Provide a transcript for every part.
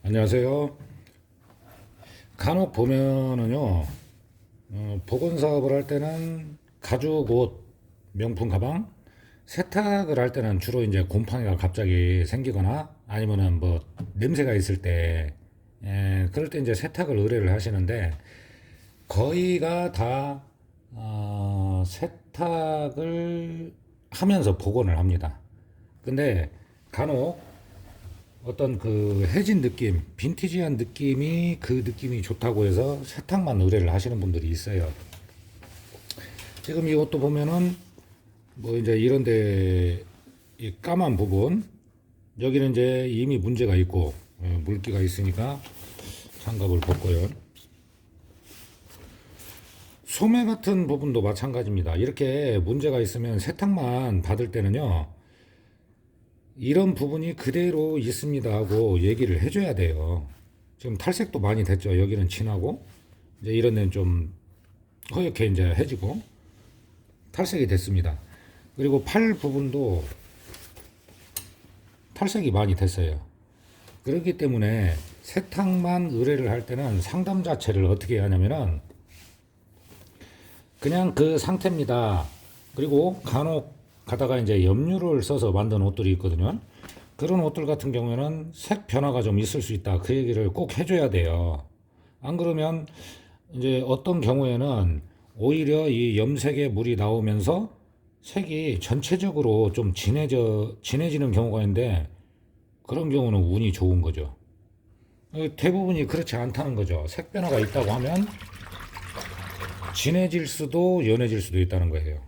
안녕하세요. 간혹 보면은요, 보건 사업을 할 때는 가죽 옷, 명품 가방, 세탁을 할 때는 주로 이제 곰팡이가 갑자기 생기거나 아니면은 뭐 냄새가 있을 때, 그럴 때 이제 세탁을 의뢰를 하시는데 거의가 다 세탁을 하면서 복원을 합니다. 근데 간혹 어떤 그 해진 느낌, 빈티지한 느낌이 그 느낌이 좋다고 해서 세탁만 의뢰를 하시는 분들이 있어요. 지금 이 옷도 보면은 뭐 이제 이런데 이 까만 부분 여기는 이제 이미 문제가 있고 물기가 있으니까 장갑을 벗고요. 소매 같은 부분도 마찬가지입니다. 이렇게 문제가 있으면 세탁만 받을 때는요. 이런 부분이 그대로 있습니다 하고 얘기를 해줘야 돼요. 지금 탈색도 많이 됐죠. 여기는 진하고 이제 이런 데는 좀 허옇게 이제 해지고 탈색이 됐습니다. 그리고 팔 부분도 탈색이 많이 됐어요. 그렇기 때문에 세탁만 의뢰를 할 때는 상담 자체를 어떻게 해야 하냐면은 그냥 그 상태입니다. 그리고 간혹 가다가 이제 염료를 써서 만든 옷들이 있거든요. 그런 옷들 같은 경우에는 색 변화가 좀 있을 수 있다. 그 얘기를 꼭 해줘야 돼요. 안 그러면 이제 어떤 경우에는 오히려 이 염색에 물이 나오면서 색이 전체적으로 좀 진해지는 경우가 있는데 그런 경우는 운이 좋은 거죠. 대부분이 그렇지 않다는 거죠. 색 변화가 있다고 하면 진해질 수도 연해질 수도 있다는 거예요.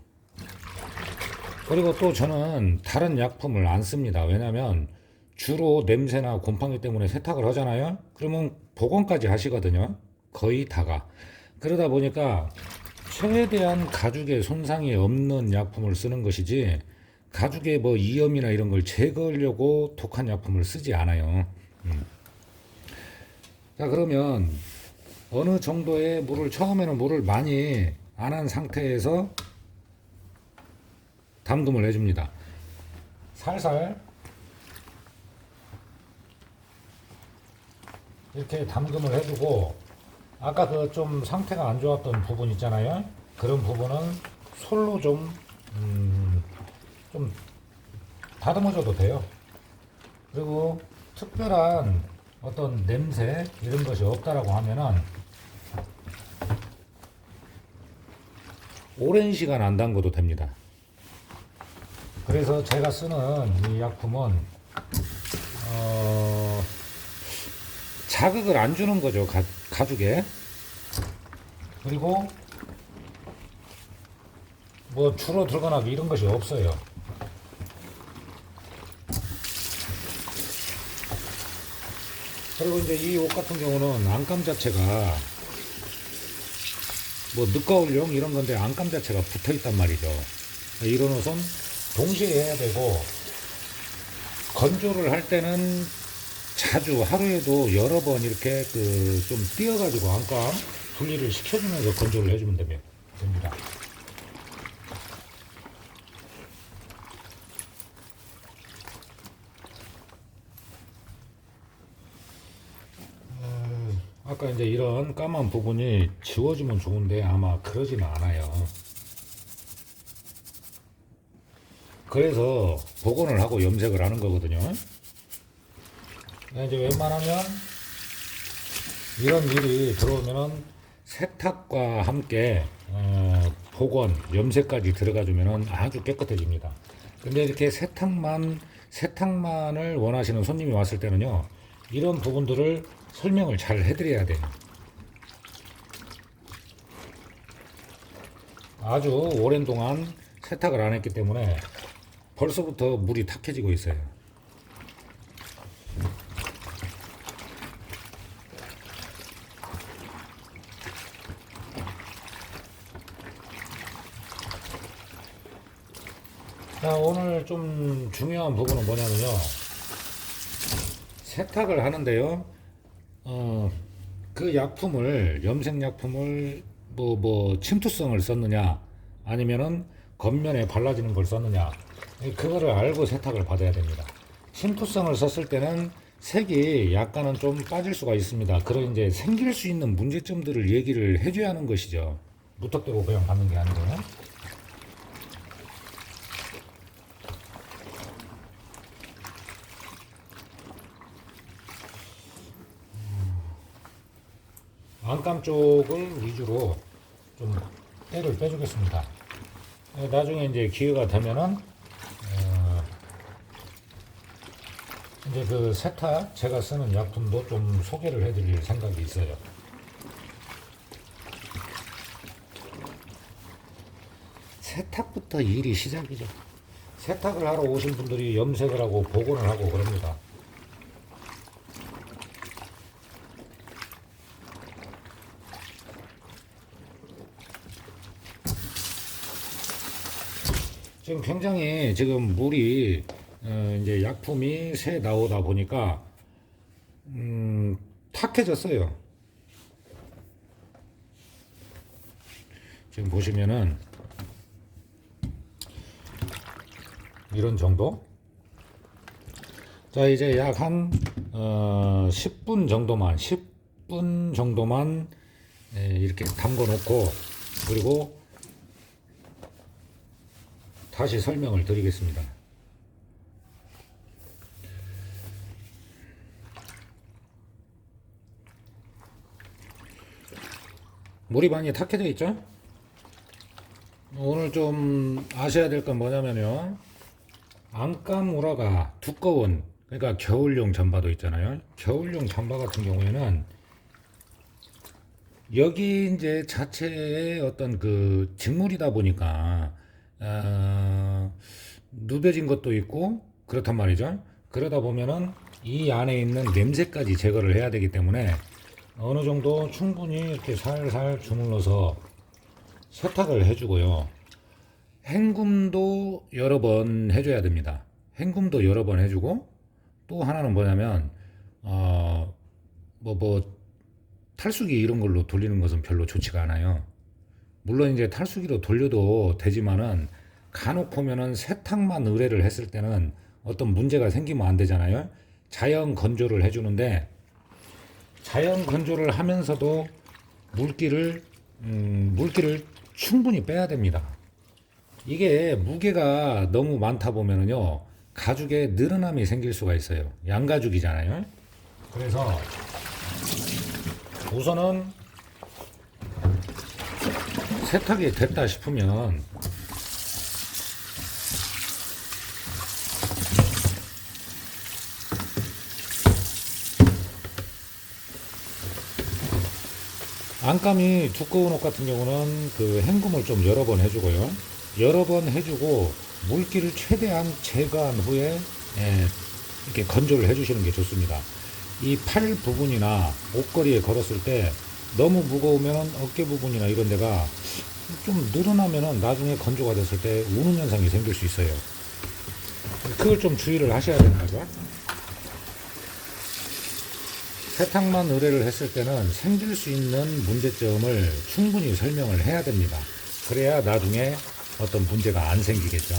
그리고 또 저는 다른 약품을 안 씁니다. 왜냐면 주로 냄새나 곰팡이 때문에 세탁을 하잖아요. 그러면 복원까지 하시거든요. 거의 다가. 그러다 보니까 최대한 가죽에 손상이 없는 약품을 쓰는 것이지 가죽에 뭐 이염이나 이런 걸 제거하려고 독한 약품을 쓰지 않아요. 자, 그러면 어느 정도의 물을 처음에는 물을 많이 안 한 상태에서 담금을 해줍니다. 살살 이렇게 담금을 해주고 아까 그 좀 상태가 안 좋았던 부분 있잖아요. 그런 부분은 솔로 좀 다듬어줘도 돼요. 그리고 특별한 어떤 냄새 이런 것이 없다라고 하면은 오랜 시간 안 담궈도 됩니다. 그래서 제가 쓰는 이 약품은 자극을 안 주는 거죠. 가죽에. 그리고 뭐 줄어들거나 이런 것이 없어요. 그리고 이제 이 옷 같은 경우는 안감 자체가 뭐 늦가을용 이런 건데 안감 자체가 붙어 있단 말이죠. 이런 옷은 동시에 해야 되고 건조를 할 때는 자주 하루에도 여러 번 이렇게 그 좀 띄어가지고 안감 분리를 시켜주면서 건조를 해주면 됩니다. 아까 이제 이런 까만 부분이 지워지면 좋은데 아마 그러지는 않아요. 그래서 복원을 하고 염색을 하는 거거든요. 이제 웬만하면 이런 일이 들어오면은 세탁과 함께 복원, 염색까지 들어가주면은 아주 깨끗해집니다. 근데 이렇게 세탁만을 원하시는 손님이 왔을 때는요, 이런 부분들을 설명을 잘 해드려야 돼요. 아주 오랜 동안 세탁을 안 했기 때문에 벌써부터 물이 탁해지고 있어요. 자, 오늘 좀 중요한 부분은 뭐냐면요. 세탁을 하는데요. 그 약품을, 염색 약품을 침투성을 썼느냐, 아니면은 겉면에 발라지는 걸 썼느냐, 그거를 알고 세탁을 받아야 됩니다. 침투성을 썼을 때는 색이 약간은 좀 빠질 수가 있습니다. 그런 이제 생길 수 있는 문제점들을 얘기를 해줘야 하는 것이죠. 무턱대고 그냥 받는 게 아니고. 안감 쪽을 위주로 좀 때를 빼주겠습니다. 나중에 이제 기회가 되면은 이제 그 세탁 제가 쓰는 약품도 좀 소개를 해드릴 생각이 있어요. 세탁부터 일이 시작이죠. 세탁을 하러 오신 분들이 염색을 하고 복원을 하고 그럽니다. 지금 굉장히 지금 물이 이제 약품이 새 나오다 보니까 탁해졌어요. 지금 보시면은 이런 정도. 자, 이제 약 한 10분 정도만 이렇게 담궈 놓고, 그리고 다시 설명을 드리겠습니다. 물이 많이 탁해져 있죠? 오늘 좀 아셔야 될 건 뭐냐면요, 안감 우라가 두꺼운, 그러니까 겨울용 잠바도 있잖아요. 겨울용 잠바 같은 경우에는 여기 이제 자체의 어떤 그 직물이다 보니까 누벼진 것도 있고 그렇단 말이죠. 그러다 보면은 이 안에 있는 냄새까지 제거를 해야 되기 때문에 어느 정도 충분히 이렇게 살살 주물러서 세탁을 해주고요. 헹굼도 여러 번 해줘야 됩니다. 헹굼도 여러 번 해주고, 또 하나는 뭐냐면 탈수기 이런 걸로 돌리는 것은 별로 좋지가 않아요. 물론 이제 탈수기로 돌려도 되지만은 간혹 보면은 세탁만 의뢰를 했을 때는 어떤 문제가 생기면 안 되잖아요. 자연 건조를 해주는데, 자연 건조를 하면서도 물기를 충분히 빼야 됩니다. 이게 무게가 너무 많다 보면은요, 가죽에 늘어남이 생길 수가 있어요. 양가죽이잖아요. 그래서 우선은 세탁이 됐다 싶으면 안감이 두꺼운 옷 같은 경우는 그 헹굼을 좀 여러 번 해주고요. 여러 번 해주고 물기를 최대한 제거한 후에 이렇게 건조를 해주시는 게 좋습니다. 이 팔 부분이나 옷걸이에 걸었을 때 너무 무거우면 어깨 부분이나 이런 데가 좀 늘어나면은 나중에 건조가 됐을 때 우는 현상이 생길 수 있어요. 그걸 좀 주의를 하셔야 되는 거죠. 세탁만 의뢰를 했을 때는 생길 수 있는 문제점을 충분히 설명을 해야 됩니다. 그래야 나중에 어떤 문제가 안 생기겠죠.